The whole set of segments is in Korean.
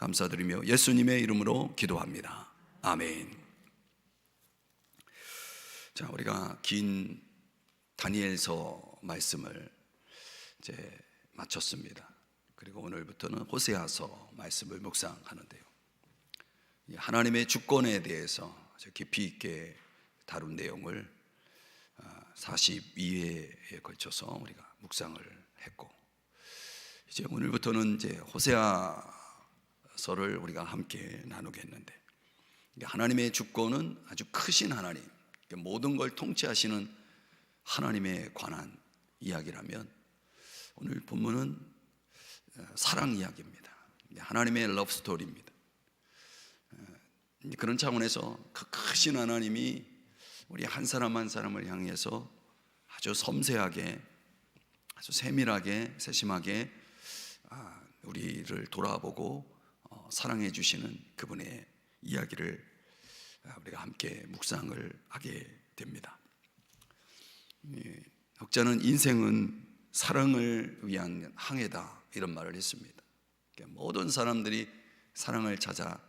감사드리며 예수님의 이름으로 기도합니다. 아멘. 자, 우리가 긴 다니엘서 말씀을 이제 마쳤습니다. 그리고 오늘부터는 호세아서 말씀을 묵상하는데요, 하나님의 주권에 대해서 깊이 있게 다룬 내용을 42회에 걸쳐서 우리가 묵상을 했고, 이제 오늘부터는 이제 호세아서를 우리가 함께 나누겠는데, 하나님의 주권은 아주 크신 하나님, 모든 걸 통치하시는 하나님에 관한 이야기라면, 오늘 본문은 사랑 이야기입니다. 하나님의 러브 스토리입니다. 그런 차원에서 그 크신 하나님이 우리 한 사람 한 사람을 향해서 아주 섬세하게, 아주 세밀하게, 세심하게 우리를 돌아보고 사랑해 주시는 그분의 이야기를 우리가 함께 묵상을 하게 됩니다. 학자는 인생은 사랑을 위한 항해다, 이런 말을 했습니다. 모든 사람들이 사랑을 찾아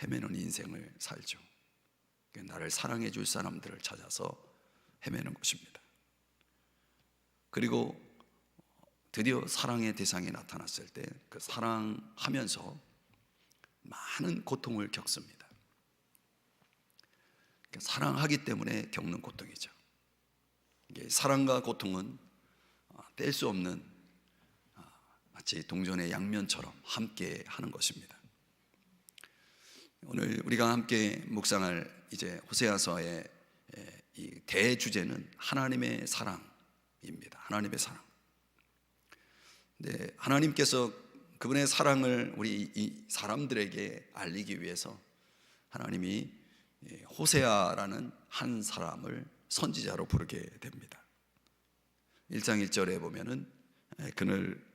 헤매는 인생을 살죠. 나를 사랑해 줄 사람들을 찾아서 헤매는 것입니다. 그리고 드디어 사랑의 대상이 나타났을 때 그 사랑하면서 많은 고통을 겪습니다. 사랑하기 때문에 겪는 고통이죠. 사랑과 고통은 뗄 수 없는, 마치 동전의 양면처럼 함께 하는 것입니다. 오늘 우리가 함께 묵상할 이제 호세아서의 이 대주제는 하나님의 사랑입니다. 하나님의 사랑. 네, 하나님께서 그분의 사랑을 우리 이 사람들에게 알리기 위해서 하나님이 호세아라는 한 사람을 선지자로 부르게 됩니다. 1장 1절에 보면은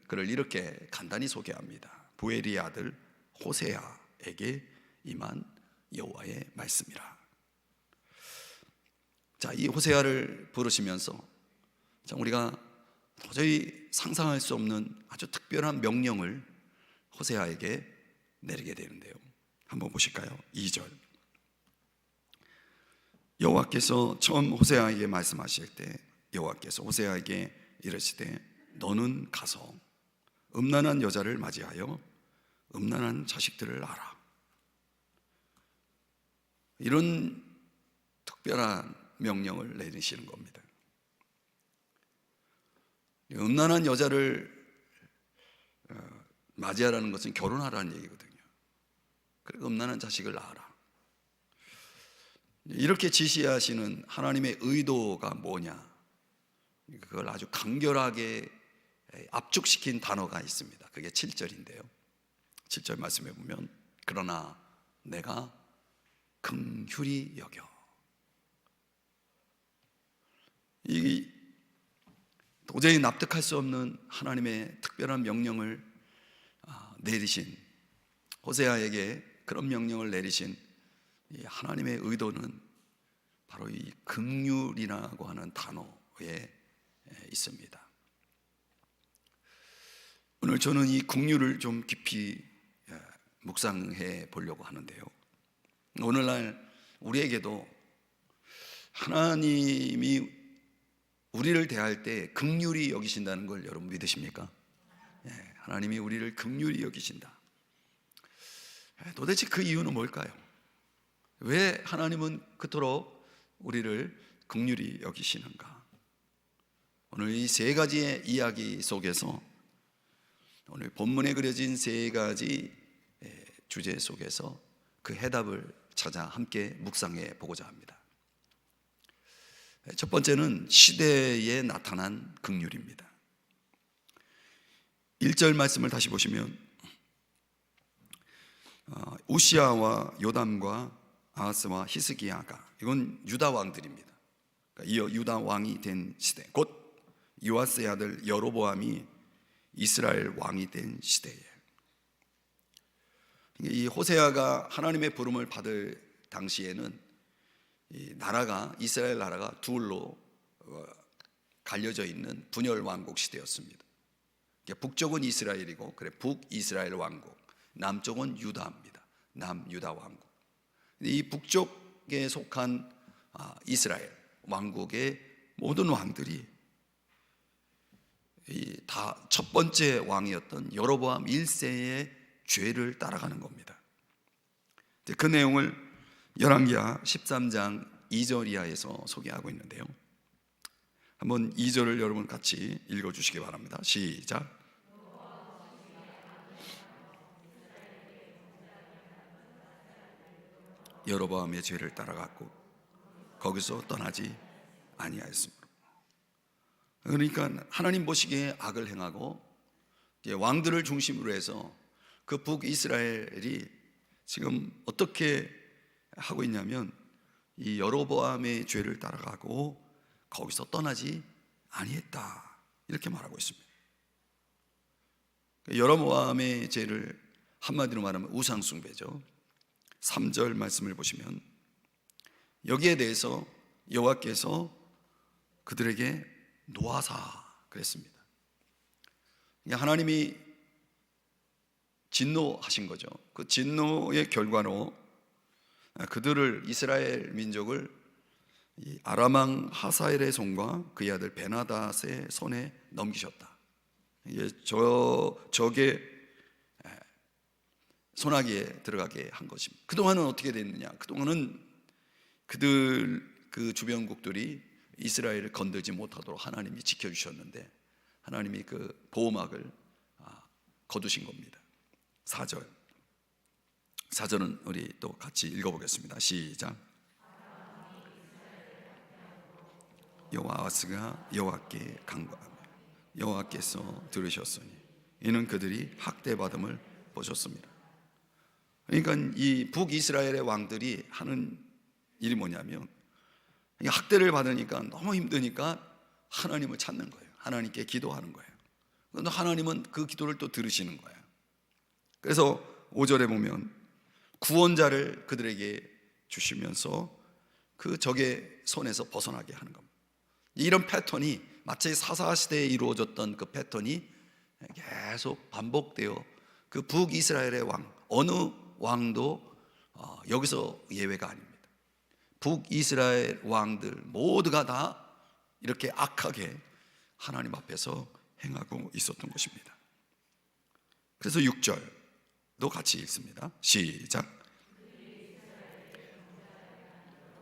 그를 이렇게 간단히 소개합니다. 부엘의 아들 호세아에게 임한 여호와의 말씀이라. 자, 이 호세아를 부르시면서 우리가 도저히 상상할 수 없는 아주 특별한 명령을 호세아에게 내리게 되는데요, 한번 보실까요? 2절. 여호와께서 처음 호세아에게 말씀하실 때 여호와께서 호세아에게 이르시되 너는 가서 음란한 여자를 맞이하여 음란한 자식들을 낳아라. 이런 특별한 명령을 내리시는 겁니다. 음란한 여자를 맞이하라는 것은 결혼하라는 얘기거든요. 그리고 음란한 자식을 낳아라. 이렇게 지시하시는 하나님의 의도가 뭐냐, 그걸 아주 간결하게 압축시킨 단어가 있습니다. 그게 7절인데요 7절 말씀에 보면 그러나 내가 긍휼히 여겨. 이 도저히 납득할 수 없는 하나님의 특별한 명령을 내리신, 호세아에게 그런 명령을 내리신 이 하나님의 의도는 바로 이 긍휼이라고 하는 단어에 있습니다. 오늘 저는 이 긍휼을 좀 깊이 묵상해 보려고 하는데요, 오늘날 우리에게도 하나님이 우리를 대할 때 긍휼히 여기신다는 걸 여러분 믿으십니까? 하나님이 우리를 긍휼히 여기신다. 도대체 그 이유는 뭘까요? 왜 하나님은 그토록 우리를 긍휼히 여기시는가? 오늘 이 세 가지의 이야기 속에서, 오늘 본문에 그려진 세 가지 주제 속에서 그 해답을 찾아 함께 묵상해 보고자 합니다. 첫 번째는 시대에 나타난 긍휼입니다. 1절 말씀을 다시 보시면 우시아와 요담과 아하스와 히스기야가, 이건 유다 왕들입니다. 그러니까 이어 유다 왕이 된 시대, 곧 요아스의 아들 여로보암이 이스라엘 왕이 된 시대예요. 이 호세아가 하나님의 부름을 받을 당시에는 이 나라가, 이스라엘 나라가 둘로 갈려져 있는 분열 왕국 시대였습니다. 북쪽은 이스라엘이고, 그래 북이스라엘 왕국, 남쪽은 유다입니다. 남유다 왕국. 이 북쪽에 속한 이스라엘 왕국의 모든 왕들이 다 첫 번째 왕이었던 여로보암 1세의 죄를 따라가는 겁니다. 그 내용을 열왕기하 13장 2절 이하에서 소개하고 있는데요, 한번 2절을 여러분 같이 읽어주시기 바랍니다. 시작. 여로보암의 죄를 따라갔고 거기서 떠나지 아니하였으므로. 그러니까 하나님 보시기에 악을 행하고 왕들을 중심으로 해서 그 북이스라엘이 지금 어떻게 하고 있냐면 이 여로보암의 죄를 따라가고 거기서 떠나지 아니했다, 이렇게 말하고 있습니다. 여로보암의 죄를 한마디로 말하면 우상숭배죠. 3절 말씀을 보시면 여기에 대해서 여호와께서 그들에게 노하사 그랬습니다. 하나님이 진노하신 거죠. 그 진노의 결과로 그들을, 이스라엘 민족을 아람 왕 하사엘의 손과 그의 아들 베나닷의 손에 넘기셨다. 이게 적의 손아귀에 들어가게 한 것입니다. 그동안은 어떻게 됐느냐? 그동안은 그들 그 주변국들이 이스라엘을 건들지 못하도록 하나님이 지켜주셨는데 하나님이 그 보호막을 거두신 겁니다. 4절은 우리 또 같이 읽어보겠습니다. 시작. 여호와스가 여호와께 간구하며 여호와께서 들으셨으니 이는 그들이 학대받음을 보셨습니다. 그러니까 이 북이스라엘의 왕들이 하는 일이 뭐냐면 학대를 받으니까 너무 힘드니까 하나님을 찾는 거예요. 하나님께 기도하는 거예요. 그런데 하나님은 그 기도를 또 들으시는 거예요. 그래서 5절에 보면 구원자를 그들에게 주시면서 그 적의 손에서 벗어나게 하는 겁니다. 이런 패턴이 마치 사사시대에 이루어졌던 그 패턴이 계속 반복되어 그 북이스라엘의 왕, 어느 왕도 여기서 예외가 아닙니다. 북이스라엘 왕들 모두가 다 이렇게 악하게 하나님 앞에서 행하고 있었던 것입니다. 그래서 6절도 같이 읽습니다. 시작.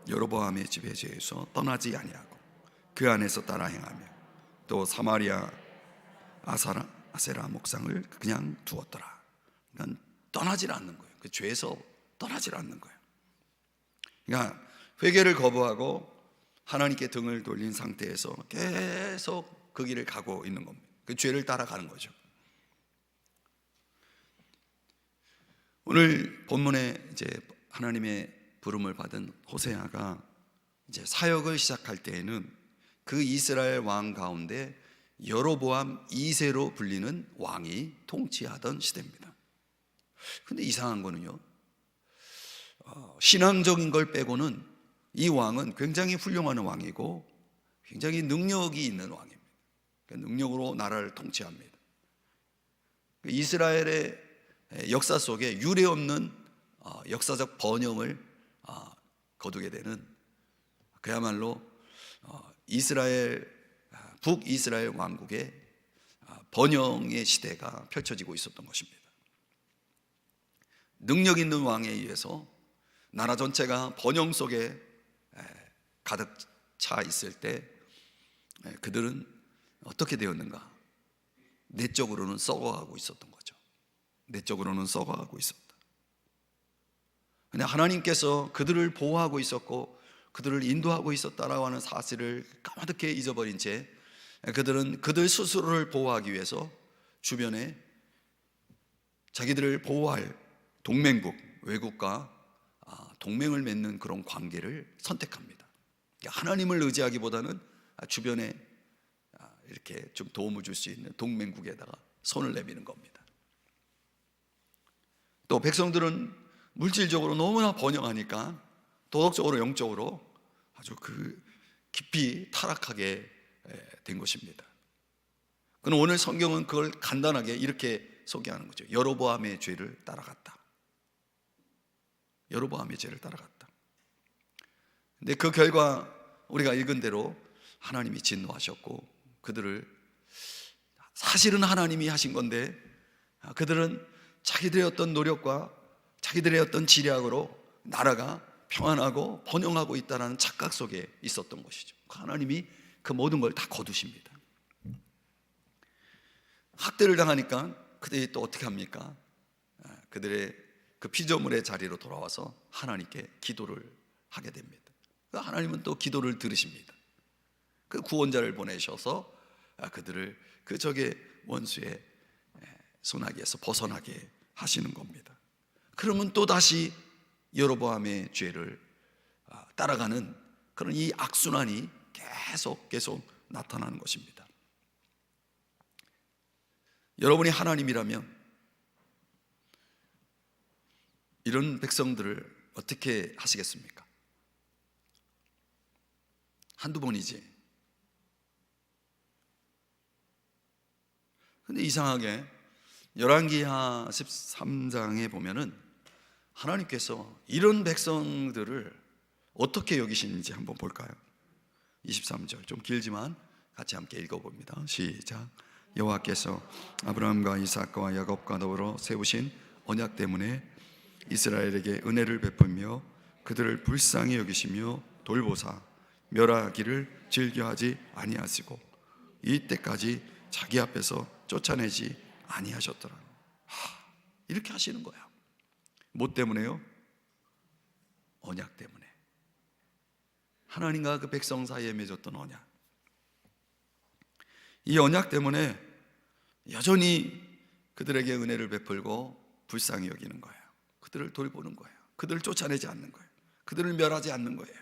여로보암의 집의 죄에서 떠나지 아니하고 그 안에서 따라 행하며 또 사마리아 아세라 목상을 그냥 두었더라. 그러니까 떠나질 않는 거예요. 그 죄에서 떠나질 않는 거예요. 그러니까 회개를 거부하고 하나님께 등을 돌린 상태에서 계속 그 길을 가고 있는 겁니다. 그 죄를 따라가는 거죠. 오늘 본문에 이제 하나님의 부름을 받은 호세아가 이제 사역을 시작할 때에는 그 이스라엘 왕 가운데 여로보암 2세로 불리는 왕이 통치하던 시대입니다. 근데 이상한 거는요, 신앙적인 걸 빼고는 이 왕은 굉장히 훌륭한 왕이고 굉장히 능력이 있는 왕입니다. 능력으로 나라를 통치합니다. 이스라엘의 역사 속에 유례없는 역사적 번영을 거두게 되는, 그야말로 북이스라엘 왕국의 번영의 시대가 펼쳐지고 있었던 것입니다. 능력 있는 왕에 의해서 나라 전체가 번영 속에 가득 차 있을 때 그들은 어떻게 되었는가? 내적으로는 썩어가고 있었던 거죠. 내적으로는 썩어가고 있었다. 그냥 하나님께서 그들을 보호하고 있었고 그들을 인도하고 있었다라고 하는 사실을 까맣게 잊어버린 채 그들은 그들 스스로를 보호하기 위해서 주변에 자기들을 보호할 동맹국, 외국과 동맹을 맺는 그런 관계를 선택합니다. 하나님을 의지하기보다는 주변에 이렇게 좀 도움을 줄 수 있는 동맹국에다가 손을 내미는 겁니다. 또 백성들은 물질적으로 너무나 번영하니까 도덕적으로, 영적으로 아주 그 깊이 타락하게 된 것입니다. 그럼 오늘 성경은 그걸 간단하게 이렇게 소개하는 거죠. 여로보암의 죄를 따라갔다. 여로보암의 죄를 따라갔다. 근데 그 결과 우리가 읽은 대로 하나님이 진노하셨고, 그들을, 사실은 하나님이 하신 건데 그들은 자기들의 어떤 노력과 자기들의 어떤 지략으로 나라가 평안하고 번영하고 있다는 착각 속에 있었던 것이죠. 하나님이 그 모든 걸 다 거두십니다. 학대를 당하니까 그들이 또 어떻게 합니까? 그들의 그 피조물의 자리로 돌아와서 하나님께 기도를 하게 됩니다. 하나님은 또 기도를 들으십니다. 그 구원자를 보내셔서 그들을 그 적의 원수의 손아귀에서 벗어나게 하시는 겁니다. 그러면 또 다시 여로보암의 죄를 따라가는 그런 이 악순환이 계속 나타나는 것입니다. 여러분이 하나님이라면 이런 백성들을 어떻게 하시겠습니까? 한두 번이지. 근데 이상하게 열왕기하 13장에 보면은 하나님께서 이런 백성들을 어떻게 여기시는지 한번 볼까요? 23절, 좀 길지만 같이 함께 읽어봅니다. 시작. 여호와께서 아브라함과 이삭과 야곱과 더불어 세우신 언약 때문에 이스라엘에게 은혜를 베풀며 그들을 불쌍히 여기시며 돌보사 멸하기를 즐겨하지 아니하시고 이때까지 자기 앞에서 쫓아내지 아니하셨더라. 이렇게 하시는 거야. 뭐 때문에요? 언약 때문에. 하나님과 그 백성 사이에 맺었던 언약. 이 언약 때문에 여전히 그들에게 은혜를 베풀고 불쌍히 여기는 거예요. 그들을 돌보는 거예요. 그들을 쫓아내지 않는 거예요. 그들을 멸하지 않는 거예요.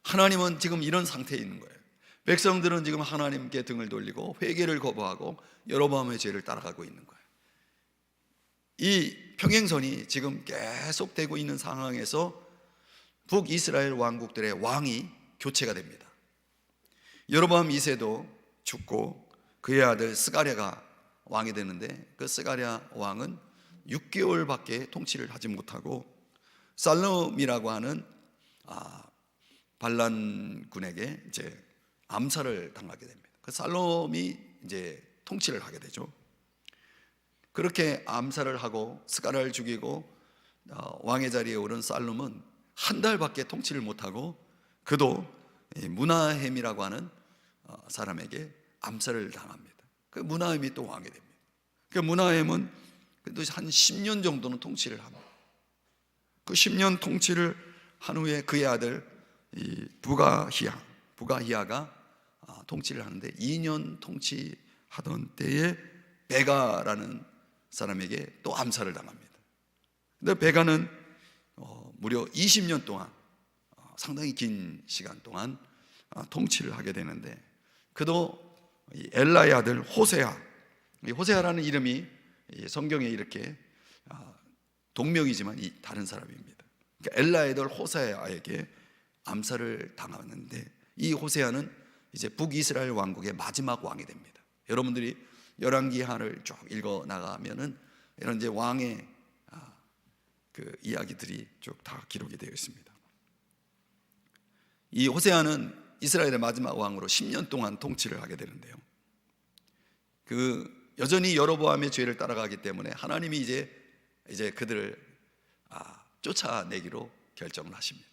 하나님은 지금 이런 상태에 있는 거예요. 백성들은 지금 하나님께 등을 돌리고 회개를 거부하고 여로보암의 죄를 따라가고 있는 거예요. 이 평행선이 지금 계속되고 있는 상황에서 북이스라엘 왕국들의 왕이 교체가 됩니다. 여로보암 2세도 죽고 그의 아들 스가랴가 왕이 되는데, 그 스가랴 왕은 6개월밖에 통치를 하지 못하고 살룸이라고 하는 반란군에게 이제 암살을 당하게 됩니다. 그 살롬이 이제 통치를 하게 되죠. 그렇게 암살을 하고 스가랴를 죽이고 왕의 자리에 오른 살룸은 한 달밖에 통치를 못하고 그도 무나헴이라고 하는 사람에게 암살을 당합니다. 그 무나헴이 또 왕이 됩니다. 그 무나헴은 그래도 한 10년 정도는 통치를 합니다. 그 10년 통치를 한 후에 그의 아들 이 부가히야가 통치를 하는데 2년 통치하던 때에 베가라는 사람에게 또 암살을 당합니다. 근데 베가는 무려 20년 동안 상당히 긴 시간 동안 통치를 하게 되는데, 그도 엘라의 아들 호세아, 이 호세아라는 이름이 성경에 이렇게 동명이지만 이 다른 사람입니다. 그러니까 엘라의 아들 호세아에게 암살을 당하는데, 이 호세아는 이제 북이스라엘 왕국의 마지막 왕이 됩니다. 여러분들이 열왕기하를 쭉 읽어 나가면은 이런 이제 왕의 그 이야기들이 쭉 다 기록이 되어 있습니다. 이 호세아는 이스라엘의 마지막 왕으로 10년 동안 통치를 하게 되는데요, 그 여전히 여로보암의 죄를 따라가기 때문에 하나님이 이제 그들을 쫓아내기로 결정을 하십니다.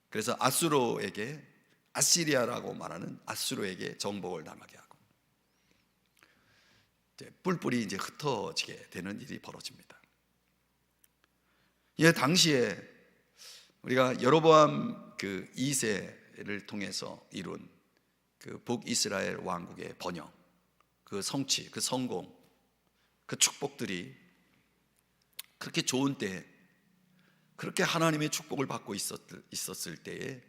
그래서 아수르에게, 아시리아라고 말하는 아수르에게 정복을 당하게 하고 이제 뿔뿔이 이제 흩어지게 되는 일이 벌어집니다. 이 당시에 우리가 여로보암 그 2세를 통해서 이룬 그 북이스라엘 왕국의 번영, 그 성취, 그 성공, 그 축복들이 그렇게 좋은 때에, 그렇게 하나님의 축복을 받고 있었을 때에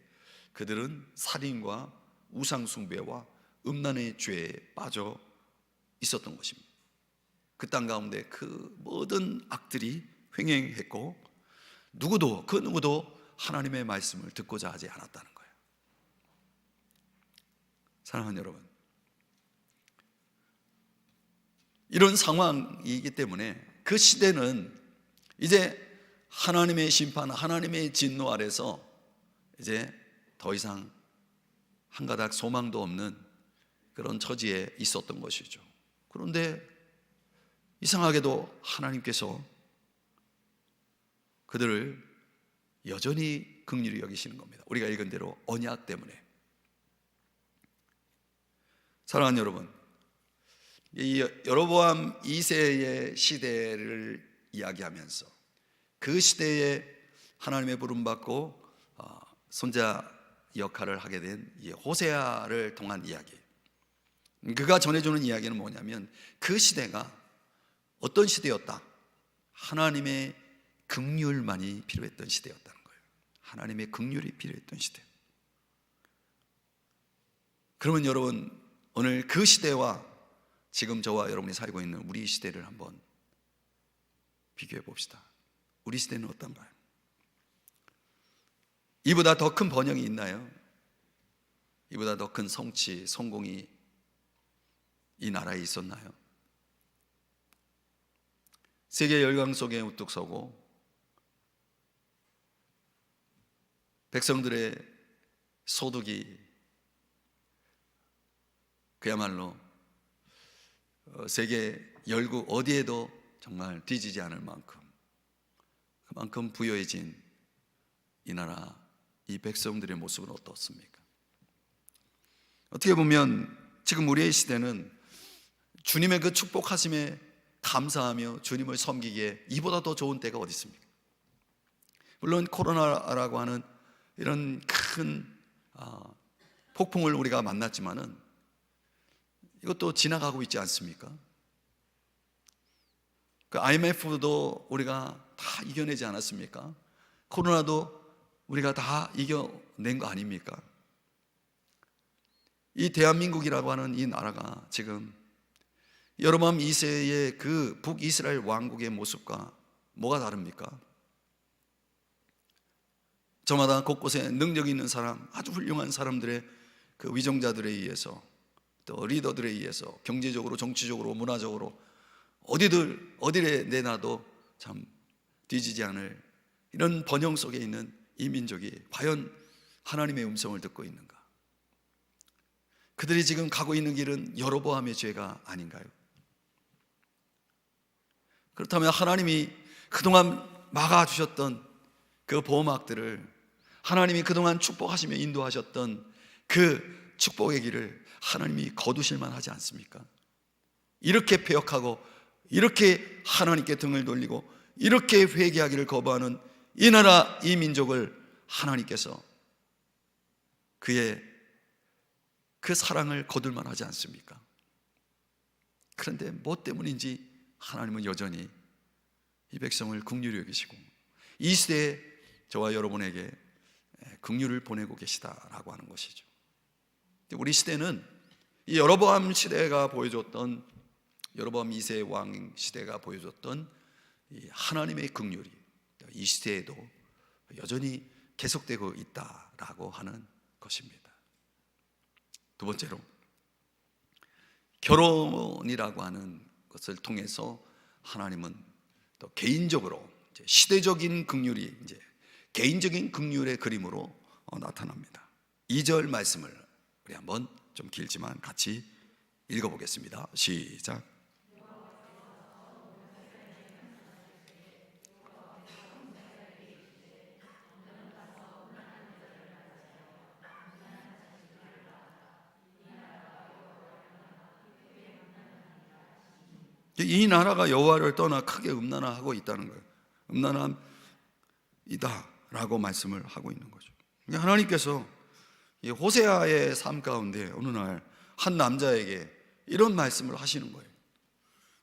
그들은 살인과 우상숭배와 음란의 죄에 빠져 있었던 것입니다. 그 땅 가운데 그 모든 악들이 횡행했고 그 누구도 하나님의 말씀을 듣고자 하지 않았다는 거예요. 사랑하는 여러분, 이런 상황이기 때문에 그 시대는 이제 하나님의 심판, 하나님의 진노 아래서 이제 더 이상 한 가닥 소망도 없는 그런 처지에 있었던 것이죠. 그런데 이상하게도 하나님께서 그들을 여전히 긍휼히 여기시는 겁니다. 우리가 읽은 대로 언약 때문에. 사랑하는 여러분, 이 여로보암 2세의 시대를 이야기하면서 그 시대에 하나님의 부름받고 손자 역할을 하게 된 호세아를 통한 이야기, 그가 전해주는 이야기는 뭐냐면 그 시대가 어떤 시대였다? 하나님의 긍휼만이 필요했던 시대였다는 거예요. 하나님의 긍휼이 필요했던 시대. 그러면 여러분, 오늘 그 시대와 지금 저와 여러분이 살고 있는 우리 시대를 한번 비교해 봅시다. 우리 시대는 어떤가요? 이보다 더 큰 번영이 있나요? 이보다 더 큰 성취, 성공이 이 나라에 있었나요? 세계 열강 속에 우뚝 서고 백성들의 소득이 그야말로 세계 열국 어디에도 정말 뒤지지 않을 만큼, 그만큼 부유해진 이 나라, 이 백성들의 모습은 어떻습니까? 어떻게 보면 지금 우리의 시대는 주님의 그 축복하심에 감사하며 주님을 섬기기에 이보다 더 좋은 때가 어디 있습니까? 물론 코로나라고 하는 이런 큰 폭풍을 우리가 만났지만은 이것도 지나가고 있지 않습니까? 그 IMF도 우리가 다 이겨내지 않았습니까? 코로나도 우리가 다 이겨낸 거 아닙니까? 이 대한민국이라고 하는 이 나라가 지금 여로보암 2세의 그 북이스라엘 왕국의 모습과 뭐가 다릅니까? 저마다 곳곳에 능력 있는 사람, 아주 훌륭한 사람들의 그 위정자들에 의해서, 또 리더들에 의해서 경제적으로, 정치적으로, 문화적으로 어디에 내놔도 참 뒤지지 않을 이런 번영 속에 있는 이 민족이 과연 하나님의 음성을 듣고 있는가? 그들이 지금 가고 있는 길은 여로보암의 죄가 아닌가요? 그렇다면 하나님이 그동안 막아주셨던 그 보호막들을, 하나님이 그동안 축복하시며 인도하셨던 그 축복의 길을 하나님이 거두실만 하지 않습니까? 이렇게 패역하고 이렇게 하나님께 등을 돌리고 이렇게 회개하기를 거부하는 이 나라, 이 민족을 하나님께서 그의 그 사랑을 거둘만 하지 않습니까? 그런데 뭐 때문인지 하나님은 여전히 이 백성을 긍휼히 여기시고 이 시대에 저와 여러분에게 긍휼을 보내고 계시다라고 하는 것이죠. 우리 시대는 이 여로보암 시대가 보여줬던, 여로보암 2세 왕 시대가 보여줬던 이 하나님의 긍휼이 이 시대에도 여전히 계속되고 있다라고 하는 것입니다. 두 번째로, 결혼이라고 하는 것을 통해서 하나님은 또 개인적으로 시대적인 긍휼이 이제 개인적인 긍휼의 그림으로 나타납니다. 2절 말씀을 우리 한번 좀 길지만 같이 읽어보겠습니다. 시작. 이 나라가 여호와를 떠나 크게 음란하고 있다는 거예요. 음란함이다 라고 말씀을 하고 있는 거죠. 하나님께서 이 호세아의 삶 가운데 어느 날 한 남자에게 이런 말씀을 하시는 거예요.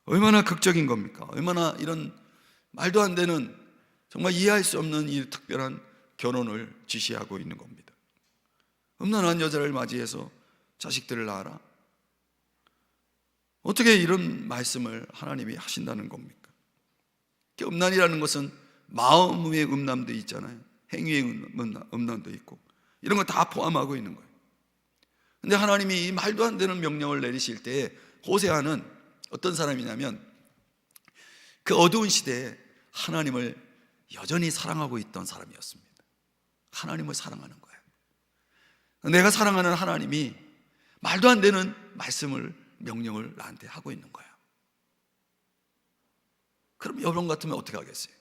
얼마나 극적인 겁니까? 얼마나 이런 말도 안 되는, 정말 이해할 수 없는 이 특별한 결혼을 지시하고 있는 겁니다. 음란한 여자를 맞이해서 자식들을 낳아라. 어떻게 이런 말씀을 하나님이 하신다는 겁니까? 음란이라는 것은 마음의 음란도 있잖아요. 행위의 음란도 있고 이런 거 다 포함하고 있는 거예요. 근데 하나님이 이 말도 안 되는 명령을 내리실 때 호세아는 어떤 사람이냐면 그 어두운 시대에 하나님을 여전히 사랑하고 있던 사람이었습니다. 하나님을 사랑하는 거예요. 내가 사랑하는 하나님이 말도 안 되는 말씀을, 명령을 나한테 하고 있는 거예요. 그럼 여러분 같으면 어떻게 하겠어요?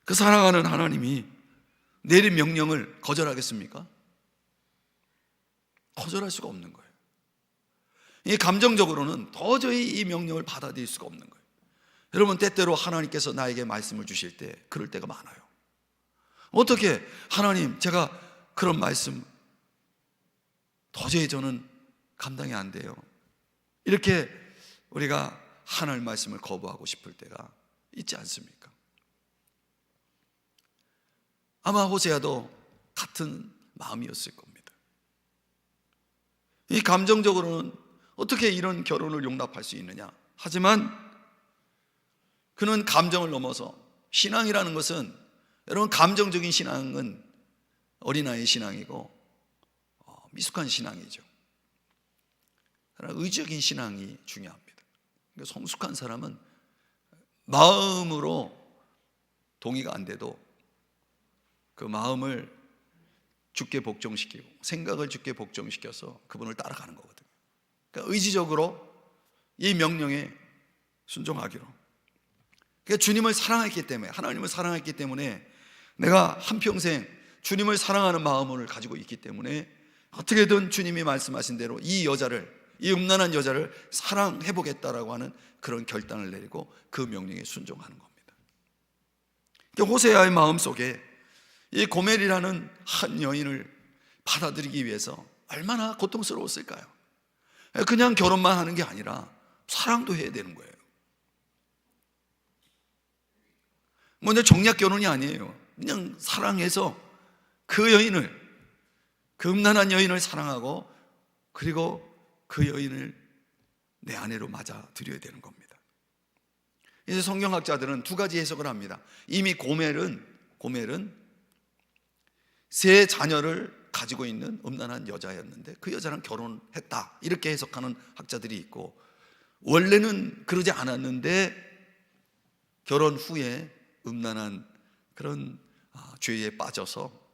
그 사랑하는 하나님이 내린 명령을 거절하겠습니까? 거절할 수가 없는 거예요. 이 감정적으로는 도저히 이 명령을 받아들일 수가 없는 거예요. 여러분, 때때로 하나님께서 나에게 말씀을 주실 때 그럴 때가 많아요. 어떻게, 하나님, 제가 그런 말씀 도저히 저는 감당이 안 돼요. 이렇게 우리가 하나님 말씀을 거부하고 싶을 때가 있지 않습니까? 아마 호세아도 같은 마음이었을 겁니다. 이 감정적으로는 어떻게 이런 결혼을 용납할 수 있느냐? 하지만 그는 감정을 넘어서, 신앙이라는 것은, 여러분, 감정적인 신앙은 어린아이 신앙이고 미숙한 신앙이죠. 그러나 의지적인 신앙이 중요합니다. 그러니까 성숙한 사람은 마음으로 동의가 안 돼도 그 마음을 주께 복종시키고 생각을 주께 복종시켜서 그분을 따라가는 거거든요. 그러니까 의지적으로 이 명령에 순종하기로. 그러니까 주님을 사랑했기 때문에, 하나님을 사랑했기 때문에, 내가 한평생 주님을 사랑하는 마음을 가지고 있기 때문에 어떻게든 주님이 말씀하신 대로 이 여자를, 이 음란한 여자를 사랑해보겠다라고 하는 그런 결단을 내리고 그 명령에 순종하는 겁니다. 그러니까 호세아의 마음속에 이 고멜이라는 한 여인을 받아들이기 위해서 얼마나 고통스러웠을까요? 그냥 결혼만 하는 게 아니라 사랑도 해야 되는 거예요. 먼저 정략 결혼이 아니에요. 그냥 사랑해서 그 여인을, 그 음란한 여인을 사랑하고, 그리고 그 여인을 내 아내로 맞아들여야 되는 겁니다. 그래서 성경학자들은 두 가지 해석을 합니다. 이미 고멜은 세 자녀를 가지고 있는 음란한 여자였는데 그 여자랑 결혼했다, 이렇게 해석하는 학자들이 있고, 원래는 그러지 않았는데 결혼 후에 음란한 그런 죄에 빠져서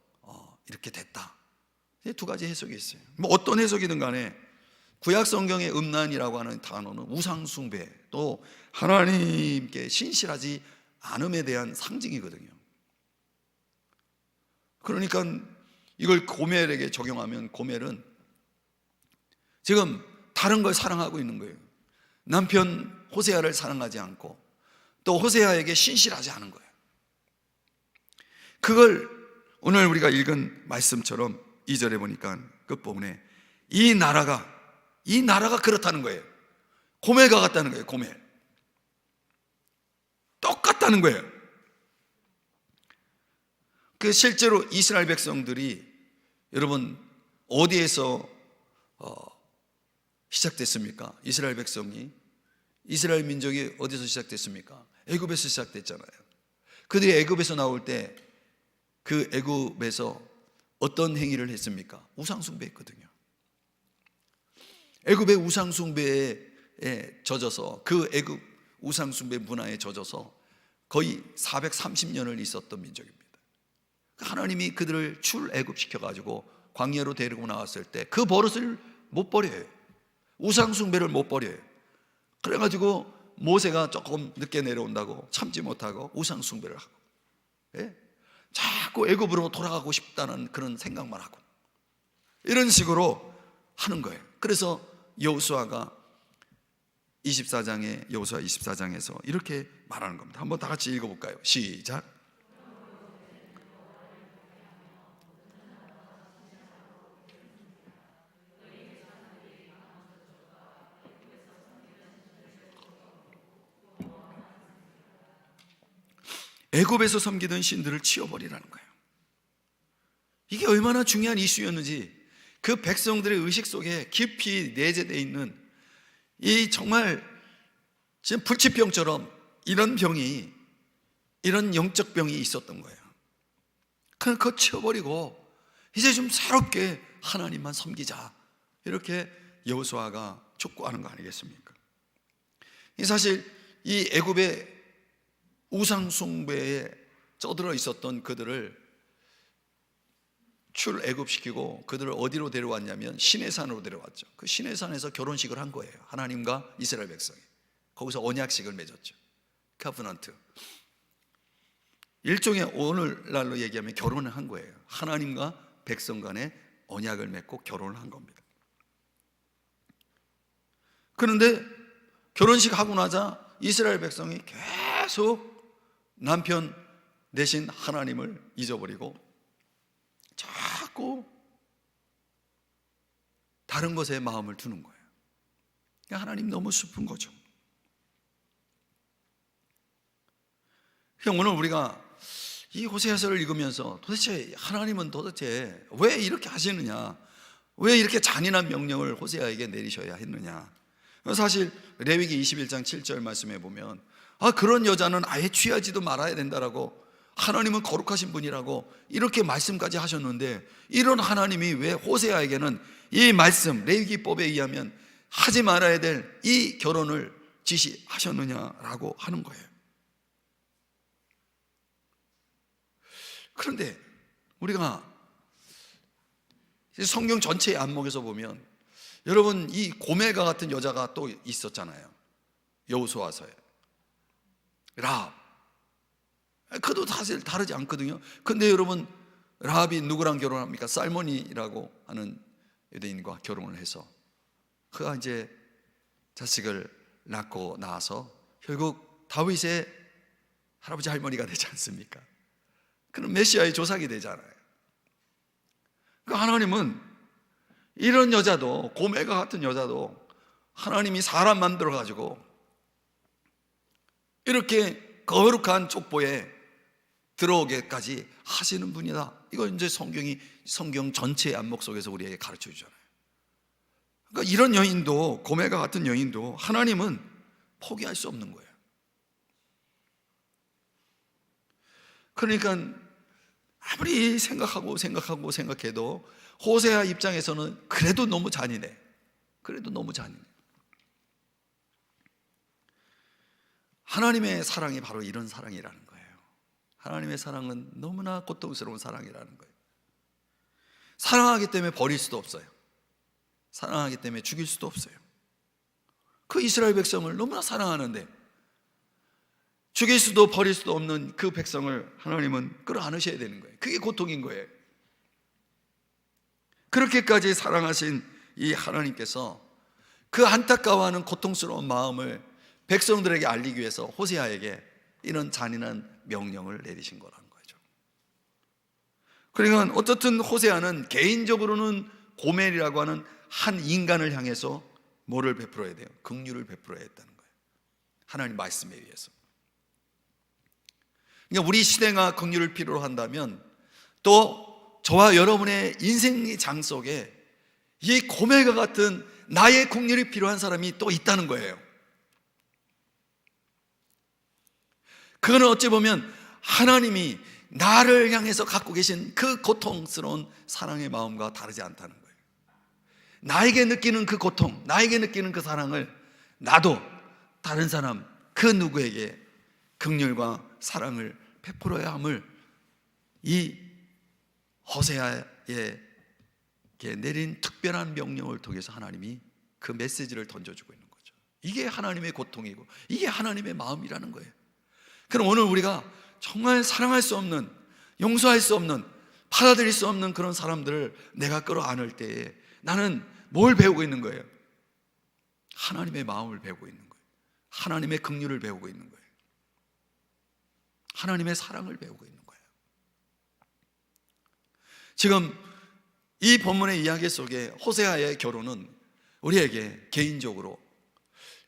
이렇게 됐다. 두 가지 해석이 있어요. 뭐 어떤 해석이든 간에 구약 성경의 음란이라고 하는 단어는 우상숭배, 또 하나님께 신실하지 않음에 대한 상징이거든요. 그러니까 이걸 고멜에게 적용하면 고멜은 지금 다른 걸 사랑하고 있는 거예요. 남편 호세아를 사랑하지 않고 또 호세아에게 신실하지 않은 거예요. 그걸 오늘 우리가 읽은 말씀처럼 2절에 보니까 끝부분에 이 나라가 그렇다는 거예요. 고멜과 같다는 거예요. 고멜 똑같다는 거예요. 그 실제로 이스라엘 백성들이, 여러분, 어디에서 시작됐습니까? 이스라엘 백성이, 이스라엘 민족이 어디서 시작됐습니까? 애굽에서 시작됐잖아요. 그들이 애굽에서 나올 때 그 애굽에서 어떤 행위를 했습니까? 우상숭배했거든요. 애굽의 우상숭배에 젖어서, 그 애굽 우상숭배 문화에 젖어서 거의 430년을 있었던 민족입니다. 하나님이 그들을 출애굽시켜가지고 광야로 데리고 나왔을 때 그 버릇을 못 버려요. 우상숭배를 못 버려요. 그래가지고 모세가 조금 늦게 내려온다고 참지 못하고 우상숭배를 하고, 예? 자꾸 애굽으로 돌아가고 싶다는 그런 생각만 하고, 이런 식으로 하는 거예요. 그래서 여호수아가 24장에서 이렇게 말하는 겁니다. 한번 다 같이 읽어볼까요? 시작. 애굽에서 섬기던 신들을 치워버리라는 거예요. 이게 얼마나 중요한 이슈였는지 그 백성들의 의식 속에 깊이 내재되어 있는 이 정말 지금 불치병처럼 이런 병이, 이런 영적 병이 있었던 거예요. 그거 치워버리고 이제 좀 새롭게 하나님만 섬기자, 이렇게 여호수아가 촉구하는 거 아니겠습니까? 사실 이 애굽의 우상 숭배에 쩌들어 있었던 그들을 출애굽시키고 그들을 어디로 데려왔냐면 시내산으로 데려왔죠. 그 시내산에서 결혼식을 한 거예요. 하나님과 이스라엘 백성이. 거기서 언약식을 맺었죠. 카브넌트. 일종의 오늘날로 얘기하면 결혼을 한 거예요. 하나님과 백성 간에 언약을 맺고 결혼을 한 겁니다. 그런데 결혼식 하고 나자 이스라엘 백성이 계속 남편 대신 하나님을 잊어버리고 자꾸 다른 것에 마음을 두는 거예요. 하나님 너무 슬픈 거죠. 오늘 우리가 이 호세아서를 읽으면서 도대체 하나님은 도대체 왜 이렇게 하시느냐, 왜 이렇게 잔인한 명령을 호세아에게 내리셔야 했느냐. 사실 레위기 21장 7절 말씀에 보면 그런 여자는 아예 취하지도 말아야 된다라고, 하나님은 거룩하신 분이라고 이렇게 말씀까지 하셨는데, 이런 하나님이 왜 호세아에게는 이 말씀 레위기법에 의하면 하지 말아야 될 이 결혼을 지시하셨느냐라고 하는 거예요. 그런데 우리가 성경 전체의 안목에서 보면, 여러분 이 고멜과 같은 여자가 또 있었잖아요. 여호수아서에 라합, 그도 사실 다르지 않거든요. 근데 여러분 라합이 누구랑 결혼합니까? 살몬이라고 하는 유대인과 결혼을 해서 그가 이제 자식을 낳고 나서 결국 다윗의 할아버지 할머니가 되지 않습니까? 그럼 메시아의 조상이 되잖아요. 그러니까 하나님은 이런 여자도, 고멜과 같은 여자도 하나님이 사람 만들어 가지고 이렇게 거룩한 족보에 들어오게까지 하시는 분이다. 이거 이제 성경 전체의 안목 속에서 우리에게 가르쳐 주잖아요. 그러니까 이런 여인도, 고멜과 같은 여인도 하나님은 포기할 수 없는 거예요. 그러니까 아무리 생각해도 호세아 입장에서는 그래도 너무 잔인해. 하나님의 사랑이 바로 이런 사랑이라는 거예요. 하나님의 사랑은 너무나 고통스러운 사랑이라는 거예요. 사랑하기 때문에 버릴 수도 없어요. 사랑하기 때문에 죽일 수도 없어요. 그 이스라엘 백성을 너무나 사랑하는데 죽일 수도 버릴 수도 없는 그 백성을 하나님은 끌어안으셔야 되는 거예요. 그게 고통인 거예요. 그렇게까지 사랑하신 이 하나님께서 그 안타까워하는 고통스러운 마음을 백성들에게 알리기 위해서 호세아에게 이런 잔인한 명령을 내리신 거라는 거죠. 그러니까 어쨌든 호세아는 개인적으로는 고멜이라고 하는 한 인간을 향해서 뭐를 베풀어야 돼요? 긍휼을 베풀어야 했다는 거예요. 하나님 말씀에 의해서. 그러니까 우리 시대가 긍휼을 필요로 한다면 또 저와 여러분의 인생의 장 속에 이 고멜과 같은 나의 긍휼이 필요한 사람이 또 있다는 거예요. 그거는 어찌 보면 하나님이 나를 향해서 갖고 계신 그 고통스러운 사랑의 마음과 다르지 않다는 거예요. 나에게 느끼는 그 고통, 나에게 느끼는 그 사랑을 나도 다른 사람 그 누구에게 긍휼과 사랑을 베풀어야 함을 이 호세아에게 내린 특별한 명령을 통해서 하나님이 그 메시지를 던져주고 있는 거죠. 이게 하나님의 고통이고 이게 하나님의 마음이라는 거예요. 그럼 오늘 우리가 정말 사랑할 수 없는, 용서할 수 없는, 받아들일 수 없는 그런 사람들을 내가 끌어안을 때에 나는 뭘 배우고 있는 거예요? 하나님의 마음을 배우고 있는 거예요. 하나님의 긍휼을 배우고 있는 거예요. 하나님의 사랑을 배우고 있는 거예요. 지금 이 본문의 이야기 속에 호세아의 결혼은 우리에게 개인적으로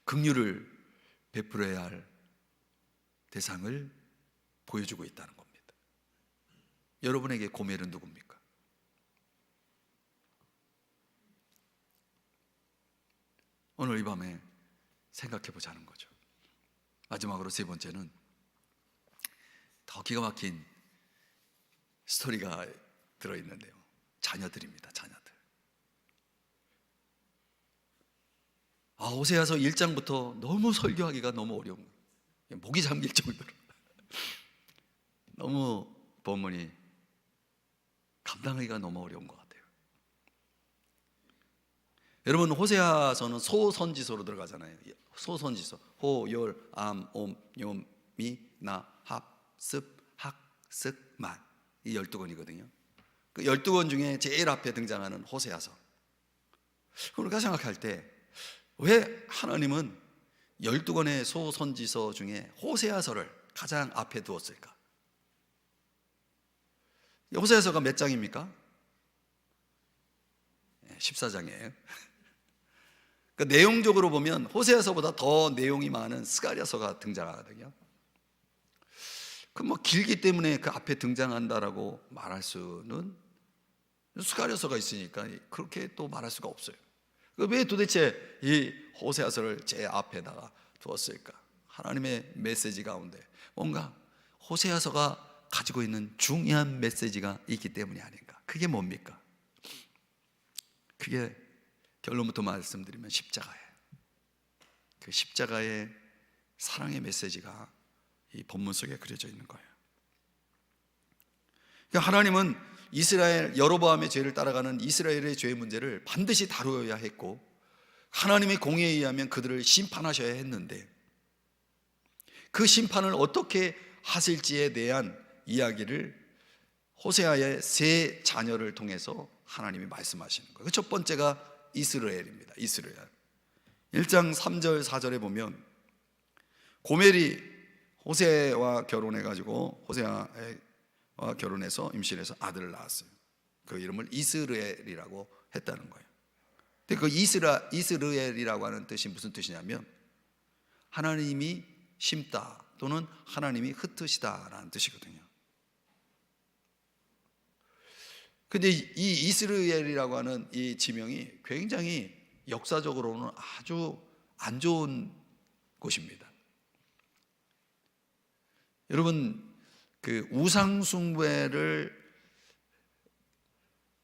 긍휼을 베풀어야 할 대상을 보여주고 있다는 겁니다. 여러분에게 고멜은 누굽니까? 오늘 이 밤에 생각해 보자는 거죠. 마지막으로 세 번째는 더 기가 막힌 스토리가 들어있는데요. 자녀들입니다. 자녀들. 호세아서 1장부터 너무 설교하기가 너무 어려운 거예요. 목이 잠길 정도로 너무 본문이 감당하기가 너무 어려운 것 같아요. 여러분, 호세아서는 소선지서로 들어가잖아요. 소선지서 호, 열, 암, 옴, 뇽, 미, 나, 합, 습, 학, 습, 말, 이 12권이거든요 그 12권 중에 제일 앞에 등장하는 호세아서. 우리가 생각할 때 왜 하나님은 12권의 소선지서 중에 호세아서를 가장 앞에 두었을까? 호세아서가 몇 장입니까? 14장이에요 그 내용적으로 보면 호세아서보다 더 내용이 많은 스가랴서가 등장하거든요. 그 뭐 길기 때문에 그 앞에 등장한다라고 말할 수는, 스가랴서가 있으니까 그렇게 또 말할 수가 없어요. 왜 도대체 이 호세아서를 제 앞에다가 두었을까? 하나님의 메시지 가운데 뭔가 호세아서가 가지고 있는 중요한 메시지가 있기 때문이 아닌가. 그게 뭡니까? 그게 결론부터 말씀드리면 십자가예요. 그 십자가의 사랑의 메시지가 이 본문 속에 그려져 있는 거예요. 그러니까 하나님은 이스라엘, 여로보암의 죄를 따라가는 이스라엘의 죄의 문제를 반드시 다루어야 했고, 하나님의 공의에 의하면 그들을 심판하셔야 했는데, 그 심판을 어떻게 하실지에 대한 이야기를 호세아의 세 자녀를 통해서 하나님이 말씀하시는 거예요. 그 첫 번째가 이스라엘입니다. 이스라엘. 1장 3절 4절에 보면 고멜이 호세와 결혼해가지고 호세와 결혼해서 임신해서 아들을 낳았어요. 그 이름을 이스라엘이라고 했다는 거예요. 근데 그 이스라엘이라고 하는 뜻이 무슨 뜻이냐면 하나님이 심다 또는 하나님이 흩으시다라는 뜻이거든요. 근데 이 이스라엘이라고 하는 이 지명이 굉장히 역사적으로는 아주 안 좋은 곳입니다. 여러분, 그 우상숭배를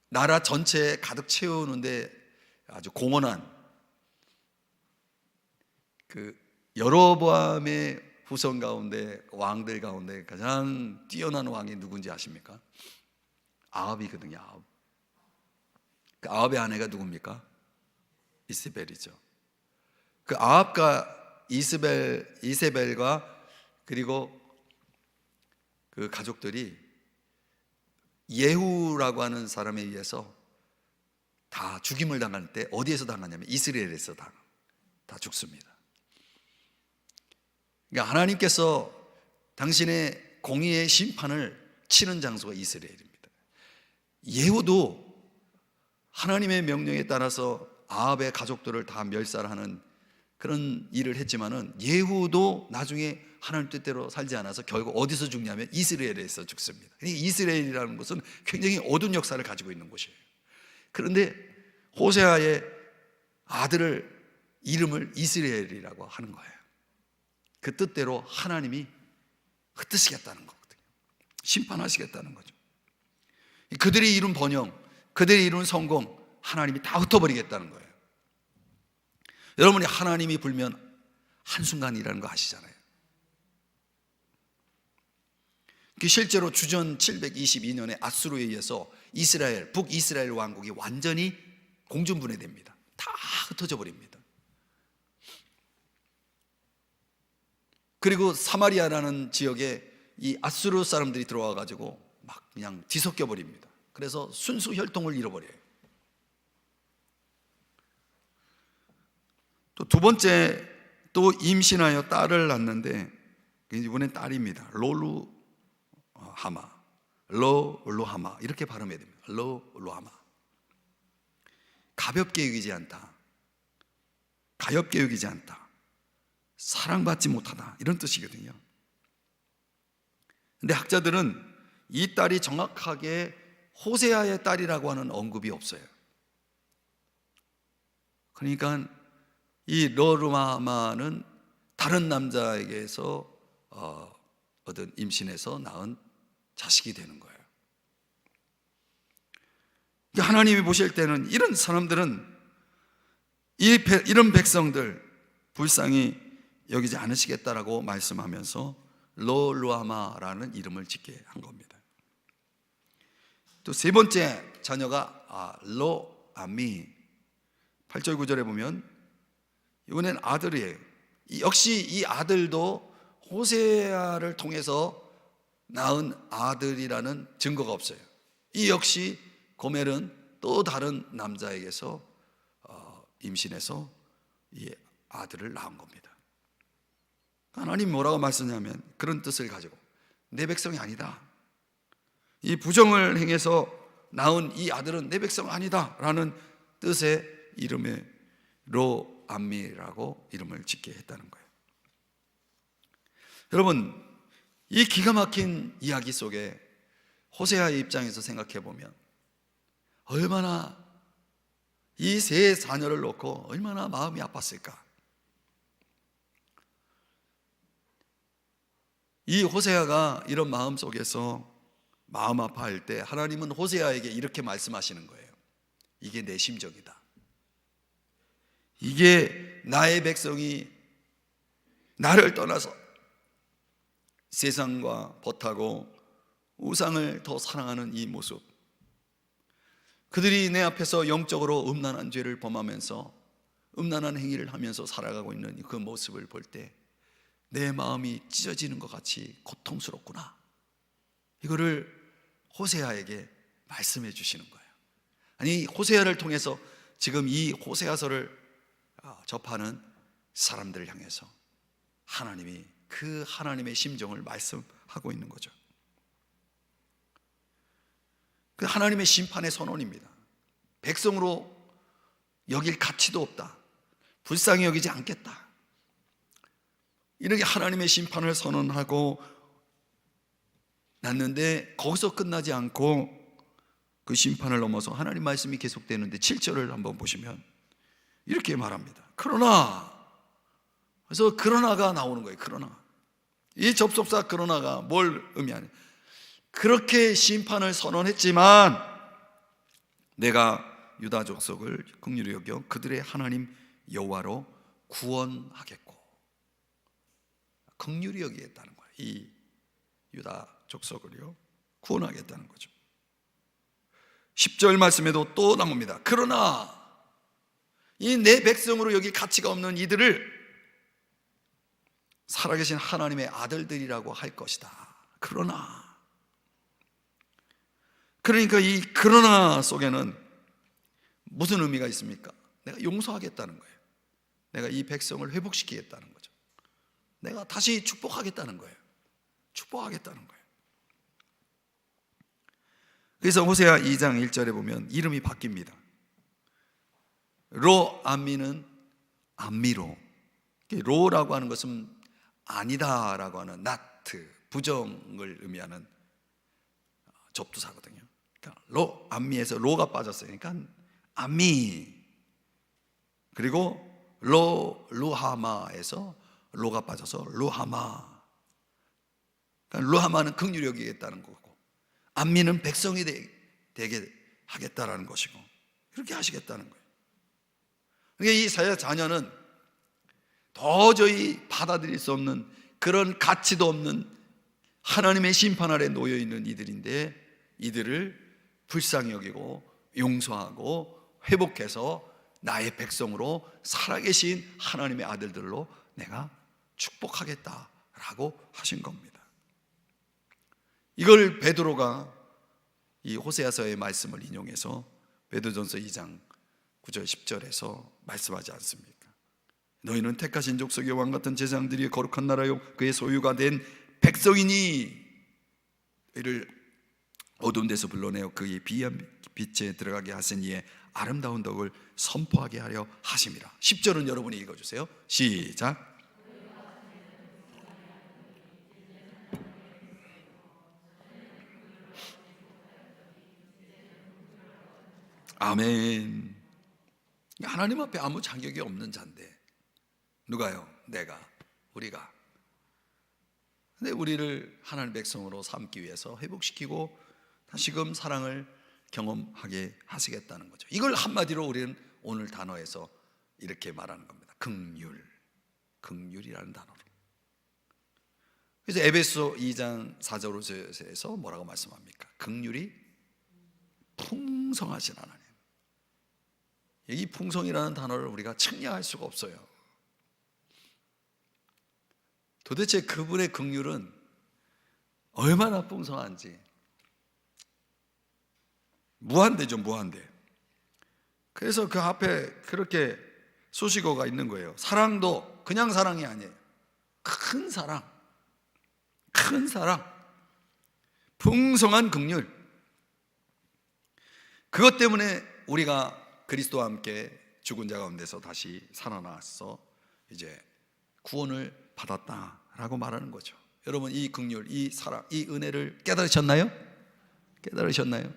나라 전체에 가득 채우는데 아주 공헌한 그 여로보암의 후손 가운데, 왕들 가운데 가장 뛰어난 왕이 누군지 아십니까? 아합이거든요. 아합. 그 아합의 아내가 누굽니까? 이세벨이죠. 그 아합과 이세벨과 그리고 그 가족들이 예후라고 하는 사람에 의해서 다 죽임을 당할 때 어디에서 당하냐면 이스라엘에서 다 죽습니다. 그러니까 하나님께서 당신의 공의의 심판을 치는 장소가 이스라엘입니다. 예후도 하나님의 명령에 따라서 아합의 가족들을 다 멸살하는 그런 일을 했지만은 예후도 나중에 하나님 뜻대로 살지 않아서 결국 어디서 죽냐면 이스라엘에서 죽습니다. 이스라엘이라는 것은 굉장히 어두운 역사를 가지고 있는 곳이에요. 그런데 호세아의 아들을 이름을 이스라엘이라고 하는 거예요. 그 뜻대로 하나님이 흩으시겠다는 거거든요. 심판하시겠다는 거죠. 그들이 이룬 번영, 그들이 이룬 성공, 하나님이 다 흩어버리겠다는 거예요. 여러분이 하나님이 불면 한순간이라는 거 아시잖아요. 실제로 주전 722년에 앗수르에 의해서 이스라엘, 북이스라엘 왕국이 완전히 공중분해됩니다. 다 흩어져 버립니다. 그리고 사마리아라는 지역에 이 앗수르 사람들이 들어와 가지고 막 그냥 뒤섞여 버립니다. 그래서 순수 혈통을 잃어버려요. 또 두 번째, 또 임신하여 딸을 낳는데 이번엔 딸입니다. 로루하마 이렇게 발음해야 됩니다. 로루하마. 가볍게 여기지 않다, 가엽게 여기지 않다, 사랑받지 못하다, 이런 뜻이거든요. 근데 학자들은 이 딸이 정확하게 호세아의 딸이라고 하는 언급이 없어요. 그러니까 이 로루하마는 다른 남자에게서 얻은 임신해서 낳은 자식이 되는 거예요. 하나님이 보실 때는 이런 사람들은 이런 백성들 불쌍히 여기지 않으시겠다라고 말씀하면서 로루아마라는 이름을 짓게 한 겁니다. 또 세 번째 자녀가 로아미. 8절 9절에 보면 이번엔 아들이에요. 역시 이 아들도 호세아를 통해서 낳은 아들이라는 증거가 없어요. 이 역시 고멜은 또 다른 남자에게서 임신해서 이 아들을 낳은 겁니다. 하나님 뭐라고 말씀하냐면 그런 뜻을 가지고 내 백성이 아니다, 이 부정을 행해서 낳은 이 아들은 내 백성 아니다 라는 뜻의 이름에 로암미라고 이름을 짓게 했다는 거예요. 여러분, 이 기가 막힌 이야기 속에 호세아의 입장에서 생각해 보면 얼마나 이 세 자녀를 놓고 얼마나 마음이 아팠을까. 이 호세아가 이런 마음 속에서 마음 아파할 때 하나님은 호세아에게 이렇게 말씀하시는 거예요. 이게 내 심정이다. 이게 나의 백성이 나를 떠나서 세상과 벗하고 우상을 더 사랑하는 이 모습, 그들이 내 앞에서 영적으로 음란한 죄를 범하면서 음란한 행위를 하면서 살아가고 있는 그 모습을 볼 때 내 마음이 찢어지는 것 같이 고통스럽구나. 이거를 호세아에게 말씀해 주시는 거예요. 아니, 호세아를 통해서 지금 이 호세아서를 접하는 사람들을 향해서 하나님이 그 하나님의 심정을 말씀하고 있는 거죠. 그 하나님의 심판의 선언입니다. 백성으로 여길 가치도 없다, 불쌍히 여기지 않겠다, 이렇게 하나님의 심판을 선언하고 났는데 거기서 끝나지 않고 그 심판을 넘어서 하나님 말씀이 계속되는데 7절을 한번 보시면 이렇게 말합니다. 그러나, 그래서 그러나가 나오는 거예요. 그러나 이 접속사 그러나가 뭘 의미하냐, 그렇게 심판을 선언했지만 내가 유다 족속을 긍휼히 여겨 그들의 하나님 여호와로 구원하겠고, 긍휼히 여기겠다는 거예요. 이 유다 족속을요 구원하겠다는 거죠. 10절 말씀에도 또 나옵니다. 그러나 이 내 백성으로 여길 가치가 없는 이들을 살아계신 하나님의 아들들이라고 할 것이다. 그러나, 그러니까 이 그러나 속에는 무슨 의미가 있습니까? 내가 용서하겠다는 거예요. 내가 이 백성을 회복시키겠다는 거죠. 내가 다시 축복하겠다는 거예요. 축복하겠다는 거예요. 그래서 호세아 2장 1절에 보면 이름이 바뀝니다. 로암미는 암미로, 로라고 하는 것은 아니다라고 하는 not, 부정을 의미하는 접두사거든요. 그러니까 로암미에서 로가 빠졌어요. 그러니까 암미. 그리고 루하마에서 로가 빠져서 루하마. 그러니까 루하마는 긍휼히 여기겠다는 거고, 암미는 백성이 되게 하겠다라는 것이고, 이렇게 하시겠다는 거예요. 그러니까 이 세 자녀는 도저히 받아들일 수 없는 그런 가치도 없는 하나님의 심판 아래 놓여 있는 이들인데, 이들을 불쌍히 여기고 용서하고 회복해서 나의 백성으로 살아계신 하나님의 아들들로 내가 축복하겠다라고 하신 겁니다. 이걸 베드로가 이 호세아서의 말씀을 인용해서 베드로전서 2장 9절 10절에서 말씀하지 않습니까? 너희는 택하신 족속의 왕같은 제사장들이 거룩한 나라요 그의 소유가 된 백성이니 이를 어두운 데서 불러내어 그의 비한 빛에 들어가게 하신 이의 아름다운 덕을 선포하게 하려 하심이라. 10절은 여러분이 읽어주세요. 시작. 아멘. 하나님 앞에 아무 자격이 없는 자인데, 누가요? 내가, 우리가. 근데 우리를 하나님 백성으로 삼기 위해서 회복시키고 다시금 사랑을 경험하게 하시겠다는 거죠. 이걸 한마디로 우리는 오늘 단어에서 이렇게 말하는 겁니다. 긍휼이라는 단어로. 그래서 에베소 2장 4절에서 뭐라고 말씀합니까? 긍휼이 풍성하신 하나님. 이 풍성이라는 단어를 우리가 측량할 수가 없어요. 도대체 그분의 긍휼은 얼마나 풍성한지. 무한대죠, 무한대. 그래서 그 앞에 그렇게 수식어가 있는 거예요. 사랑도 그냥 사랑이 아니에요. 큰 사랑, 큰 사랑, 풍성한 긍휼. 그것 때문에 우리가 그리스도와 함께 죽은 자 가운데서 다시 살아나서 이제 구원을 받았다라고 말하는 거죠. 여러분, 이 긍휼, 이 사랑, 이 은혜를 깨달으셨나요? 깨달으셨나요?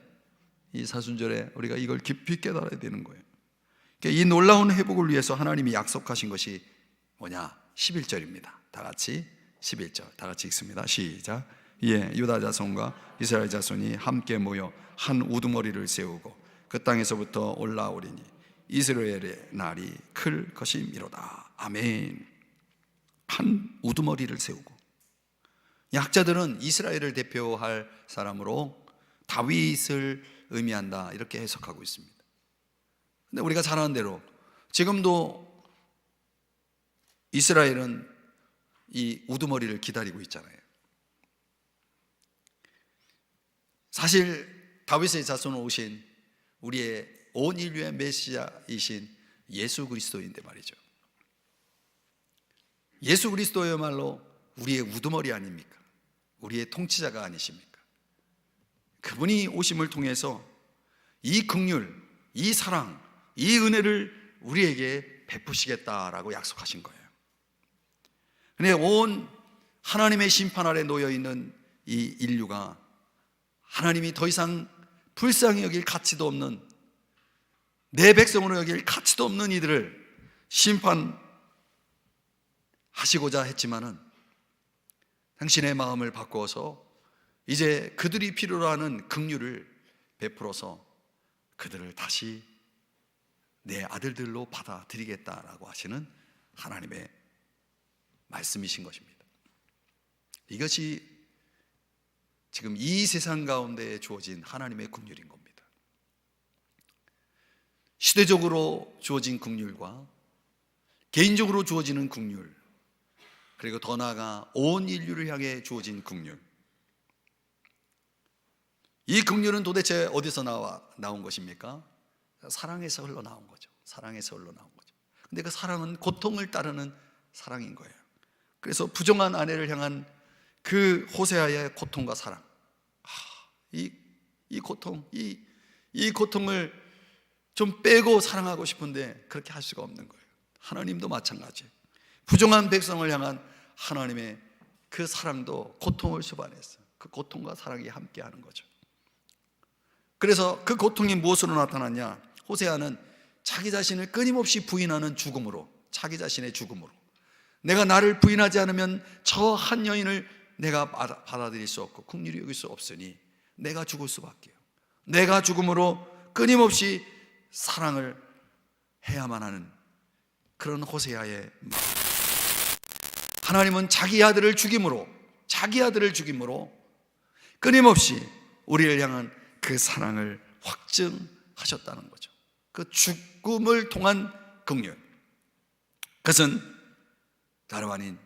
이 사순절에 우리가 이걸 깊이 깨달아야 되는 거예요. 이 놀라운 회복을 위해서 하나님이 약속하신 것이 뭐냐? 11절입니다. 다 같이 11절 다 같이 읽습니다. 시작. 이에 유다 자손과 이스라엘 자손이 함께 모여 한 우두머리를 세우고 그 땅에서부터 올라오리니 이스라엘의 날이 클 것이미로다. 아멘. 한 우두머리를 세우고. 약자들은 이스라엘을 대표할 사람으로 다윗을 의미한다 이렇게 해석하고 있습니다. 근데 우리가 잘 아는 대로 지금도 이스라엘은 이 우두머리를 기다리고 있잖아요. 사실 다윗의 자손으로 오신 우리의 온 인류의 메시아이신 예수 그리스도인데 말이죠. 예수 그리스도야말로 우리의 우두머리 아닙니까? 우리의 통치자가 아니십니까? 그분이 오심을 통해서 이 긍휼, 이 사랑, 이 은혜를 우리에게 베푸시겠다라고 약속하신 거예요. 근데 온 하나님의 심판 아래 놓여 있는 이 인류가 하나님이 더 이상 불쌍히 여길 가치도 없는, 내 백성으로 여길 가치도 없는 이들을 심판하시고자 했지만은 당신의 마음을 바꾸어서 이제 그들이 필요로 하는 긍휼을 베풀어서 그들을 다시 내 아들들로 받아들이겠다라고 하시는 하나님의 말씀이신 것입니다. 이것이 지금 이 세상 가운데 주어진 하나님의 긍휼인 겁니다. 시대적으로 주어진 긍휼과 개인적으로 주어지는 긍휼, 그리고 더 나아가 온 인류를 향해 주어진 긍휼. 이 긍휼은 도대체 어디서 나온 것입니까? 사랑에서 흘러나온 거죠. 사랑에서 흘러나온 거죠. 근데 그 사랑은 고통을 따르는 사랑인 거예요. 그래서 부정한 아내를 향한 그 호세아의 고통과 사랑, 이 고통, 이 고통을 좀 빼고 사랑하고 싶은데 그렇게 할 수가 없는 거예요. 하나님도 마찬가지예요. 부정한 백성을 향한 하나님의 그 사랑도 고통을 수반했어요. 그 고통과 사랑이 함께하는 거죠. 그래서 그 고통이 무엇으로 나타났냐? 호세아는 자기 자신을 끊임없이 부인하는 죽음으로, 자기 자신의 죽음으로, 내가 나를 부인하지 않으면 저 한 여인을 내가 받아들일 수 없고 긍휼히 여길 수 없으니 내가 죽을 수밖에요. 내가 죽음으로 끊임없이 사랑을 해야만 하는 그런 호세아의 마음. 하나님은 자기 아들을 죽임으로 끊임없이 우리를 향한 그 사랑을 확증하셨다는 거죠. 그 죽음을 통한 긍휼, 그것은 다름 아닌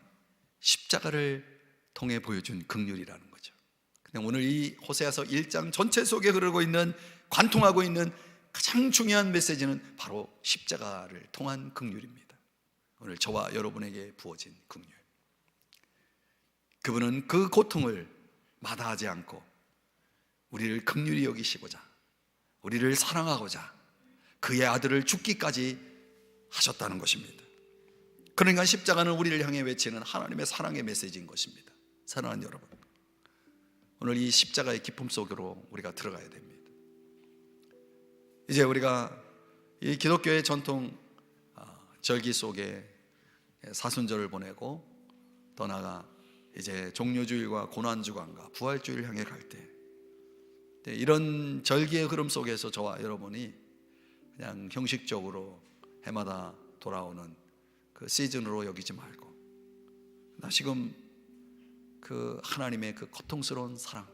십자가를 통해 보여준 긍휼이라는 거죠. 근데 오늘 이 호세아서 1장 전체 속에 흐르고 있는, 관통하고 있는 가장 중요한 메시지는 바로 십자가를 통한 긍휼입니다. 오늘 저와 여러분에게 부어진 긍휼. 그분은 그 고통을 마다하지 않고 우리를 긍휼히 여기시고자, 우리를 사랑하고자 그의 아들을 죽기까지 하셨다는 것입니다. 그러니까 십자가는 우리를 향해 외치는 하나님의 사랑의 메시지인 것입니다. 사랑하는 여러분, 오늘 이 십자가의 기쁨 속으로 우리가 들어가야 됩니다. 이제 우리가 이 기독교의 전통 절기 속에 사순절을 보내고 더 나아가 이제 종료주일과 고난주간과 부활주일을 향해 갈 때, 이런 절기의 흐름 속에서 저와 여러분이 그냥 형식적으로 해마다 돌아오는 그 시즌으로 여기지 말고 다시금 그 하나님의 그 고통스러운 사랑,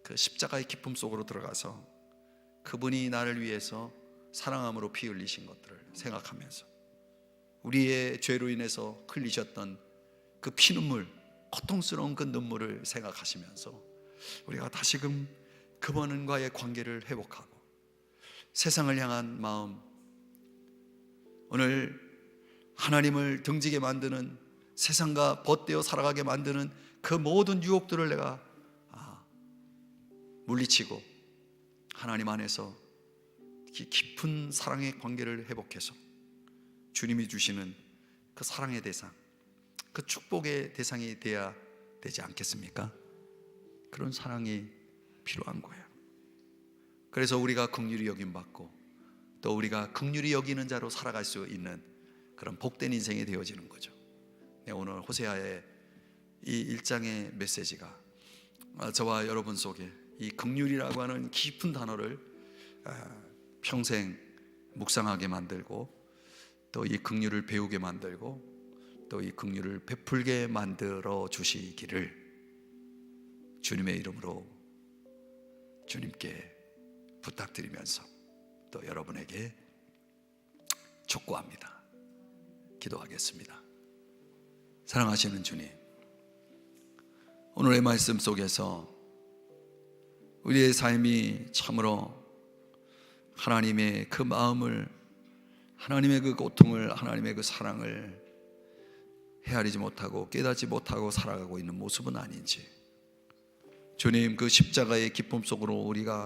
그 십자가의 기쁨 속으로 들어가서 그분이 나를 위해서 사랑함으로 피 흘리신 것들을 생각하면서 우리의 죄로 인해서 흘리셨던 그 피눈물, 고통스러운 그 눈물을 생각하시면서 우리가 다시금 그분과의 관계를 회복하고 세상을 향한 마음, 오늘 하나님을 등지게 만드는, 세상과 벗되어 살아가게 만드는 그 모든 유혹들을 내가 물리치고 하나님 안에서 깊은 사랑의 관계를 회복해서 주님이 주시는 그 사랑의 대상, 그 축복의 대상이 되어야 되지 않겠습니까? 그런 사랑이 필요한 거예요. 그래서 우리가 긍휼히 여김받고 또 우리가 긍휼히 여기는 자로 살아갈 수 있는 그런 복된 인생이 되어지는 거죠. 오늘 호세아의 이 1장의 메시지가 저와 여러분 속에 이 긍휼이라고 하는 깊은 단어를 평생 묵상하게 만들고 또 이 긍휼을 배우게 만들고 또 이 긍휼을 베풀게 만들어 주시기를 주님의 이름으로 주님께 부탁드리면서 또 여러분에게 촉구합니다. 기도하겠습니다. 사랑하시는 주님, 오늘의 말씀 속에서 우리의 삶이 참으로 하나님의 그 마음을, 하나님의 그 고통을, 하나님의 그 사랑을 헤아리지 못하고 깨닫지 못하고 살아가고 있는 모습은 아닌지, 주님 그 십자가의 기쁨 속으로 우리가